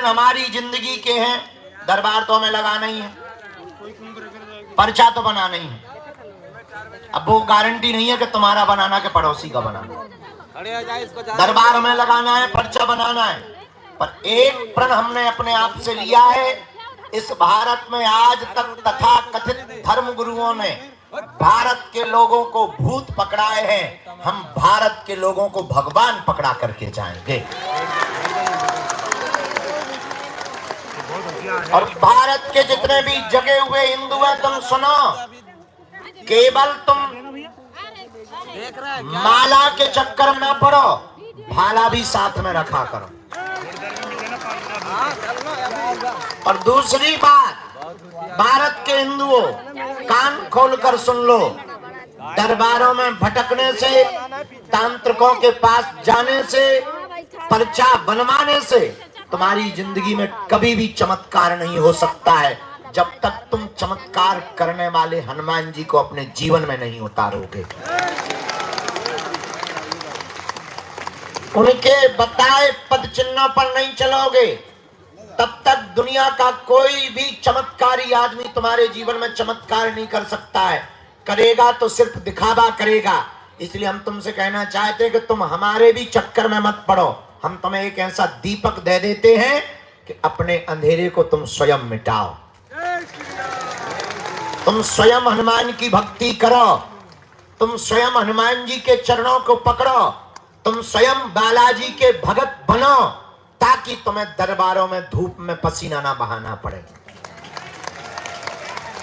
दिन हमारी जिंदगी के हैं, दरबार तो हमें लगाना ही है, पर्चा तो बनाना ही है। अब वो गारंटी नहीं है कि तुम्हारा बनाना के पड़ोसी का बनाना। दरबार हमें लगाना है, पर्चा बनाना है, पर एक प्रण हमने अपने आप से लिया है। इस भारत में आज तक तथा कथित धर्म गुरुओं ने भारत के लोगों को भूत पकड़ाए हैं, हम भारत के लोगों को भगवान पकड़ा करके जाएंगे। और भारत के जितने भी जगे हुए हिंदू हैं, तुम सुनो, केवल तुम माला के चक्कर में ना पड़ो, भाला भी साथ में रखा करो। और दूसरी बात, भारत के हिंदुओं कान खोलकर सुन लो, दरबारों में भटकने से, तांत्रिकों के पास जाने से, पर्चा बनवाने से तुम्हारी जिंदगी में कभी भी चमत्कार नहीं हो सकता है, जब तक तुम चमत्कार करने वाले हनुमान जी को अपने जीवन में नहीं उतारोगे। उनके बताए पद चिन्हों पर नहीं चलोगे, तब तक दुनिया का कोई भी चमत्कारी आदमी तुम्हारे जीवन में चमत्कार नहीं कर सकता है। करेगा तो सिर्फ दिखावा करेगा। इसलिए हम तुमसे कहना चाहते हैं कि तुम हमारे भी चक्कर में मत पड़ो। हम तुम्हें एक ऐसा दीपक दे देते हैं कि अपने अंधेरे को तुम स्वयं मिटाओ। तुम स्वयं हनुमान की भक्ति करो, तुम स्वयं हनुमान जी के चरणों को पकड़ो, तुम स्वयं बालाजी के भगत बनो, ताकि तुम्हें दरबारों में धूप में पसीना ना बहाना पड़े।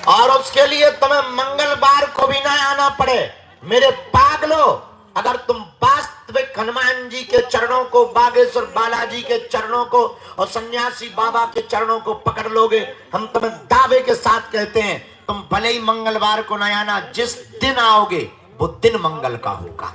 और उसके लिए तुम्हें मंगलवार को भी ना आना पड़े। मेरे पागलो, अगर तुम वास्तविक हनुमान जी के चरणों को, बागेश्वर बालाजी के चरणों को और सन्यासी बाबा के चरणों को पकड़ लोगे, हम तुम्हें दावे के साथ कहते हैं, तुम भले ही मंगलवार को न आना, जिस दिन आओगे वो दिन मंगल का होगा।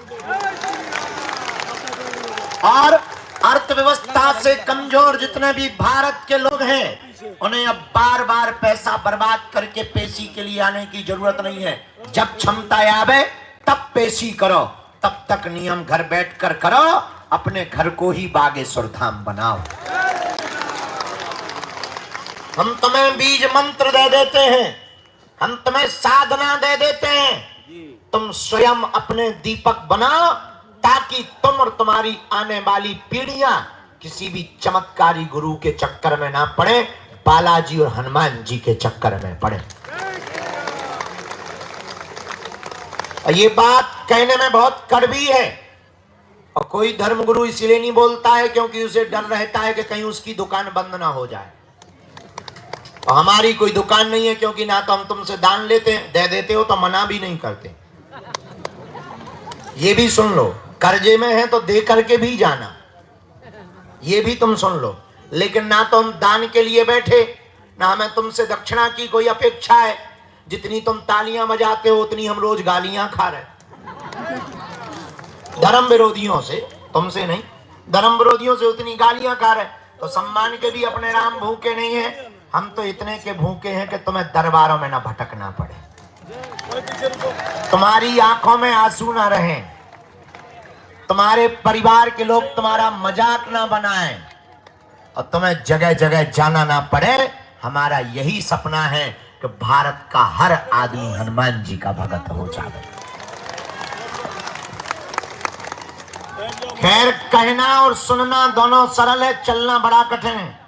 और अर्थव्यवस्था से कमजोर जितने भी भारत के लोग हैं, उन्हें अब बार बार पैसा बर्बाद करके पेशी के लिए आने की जरूरत नहीं है। जब क्षमता आवे तब पेशी करो, तब तक नियम घर बैठकर करो, अपने घर को ही बागेश्वर धाम बनाओ। हम तुम्हें बीज मंत्र दे देते हैं, हम तुम्हें साधना दे देते हैं, तुम स्वयं अपने दीपक बनाओ, ताकि तुम और तुम्हारी आने वाली पीढ़ियां किसी भी चमत्कारी गुरु के चक्कर में ना पड़े, बालाजी और हनुमान जी के चक्कर में पड़े। ये बात कहने में बहुत कड़वी है, और कोई धर्मगुरु इसलिए नहीं बोलता है क्योंकि उसे डर रहता है कि कहीं उसकी दुकान बंद ना हो जाए। और हमारी कोई दुकान नहीं है, क्योंकि ना तो हम तुमसे दान लेते हैं, दे देते हो तो मना भी नहीं करते। ये भी सुन लो, कर्जे में है तो दे करके भी जाना, ये भी तुम सुन लो। लेकिन ना तो हम दान के लिए बैठे, ना हमें तुमसे दक्षिणा की कोई अपेक्षा है। जितनी तुम तालियां बजाते हो उतनी हम रोज गालियां खा रहे, धर्म विरोधियों से, तुमसे नहीं, धर्म विरोधियों से उतनी गालियां खा रहे। तो सम्मान के भी अपने राम भूखे नहीं है, हम तो इतने के भूखे हैं कि तुम्हें दरबारों में ना भटकना पड़े, तुम्हारी आंखों में आंसू ना रहे, तुम्हारे परिवार के लोग तुम्हारा मजाक ना बनाएं, और तुम्हें जगह जगह जाना ना पड़े। हमारा यही सपना है कि भारत का हर आदमी हनुमान जी का भगत हो जाए। खैर, कहना और सुनना दोनों सरल है, चलना बड़ा कठिन है।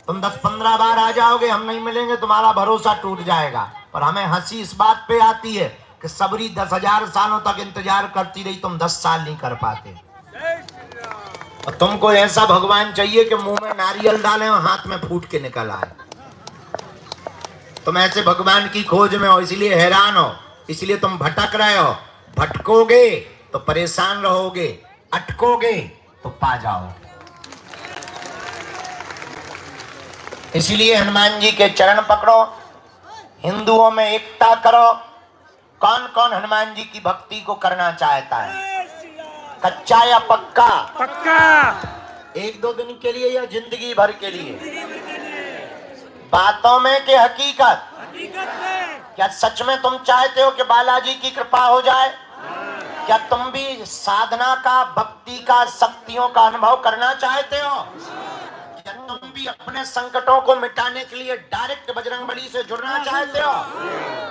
तुम 10-15 बार आ जाओगे, हम नहीं मिलेंगे, तुम्हारा भरोसा टूट जाएगा। पर हमें हंसी इस बात पे आती है कि सबरी 10,000 सालों तक इंतजार करती रही, तुम 10 साल नहीं कर पाते। और तुमको ऐसा भगवान चाहिए कि मुंह में नारियल डालें और हाथ में फूट के निकल आए। तुम ऐसे भगवान की खोज में हो, इसलिए हैरान हो, इसलिए तुम भटक रहे हो। भटकोगे तो परेशान रहोगे, अटकोगे तो पा जाओगे। इसलिए हनुमान जी के चरण पकड़ो, हिंदुओं में एकता करो। कौन कौन हनुमान जी की भक्ति को करना चाहता है? कच्चा या पक्का? पक्का। 1-2 दिन के लिए या जिंदगी भर के लिए? बातों में कि हकीकत? क्या सच में तुम चाहते हो कि बालाजी की कृपा हो जाए? क्या तुम भी साधना का, भक्ति का, शक्तियों का अनुभव करना चाहते हो? क्या तुम भी भी अपने संकटों को मिटाने के लिए डायरेक्ट बजरंगबली से जुड़ना चाहते हो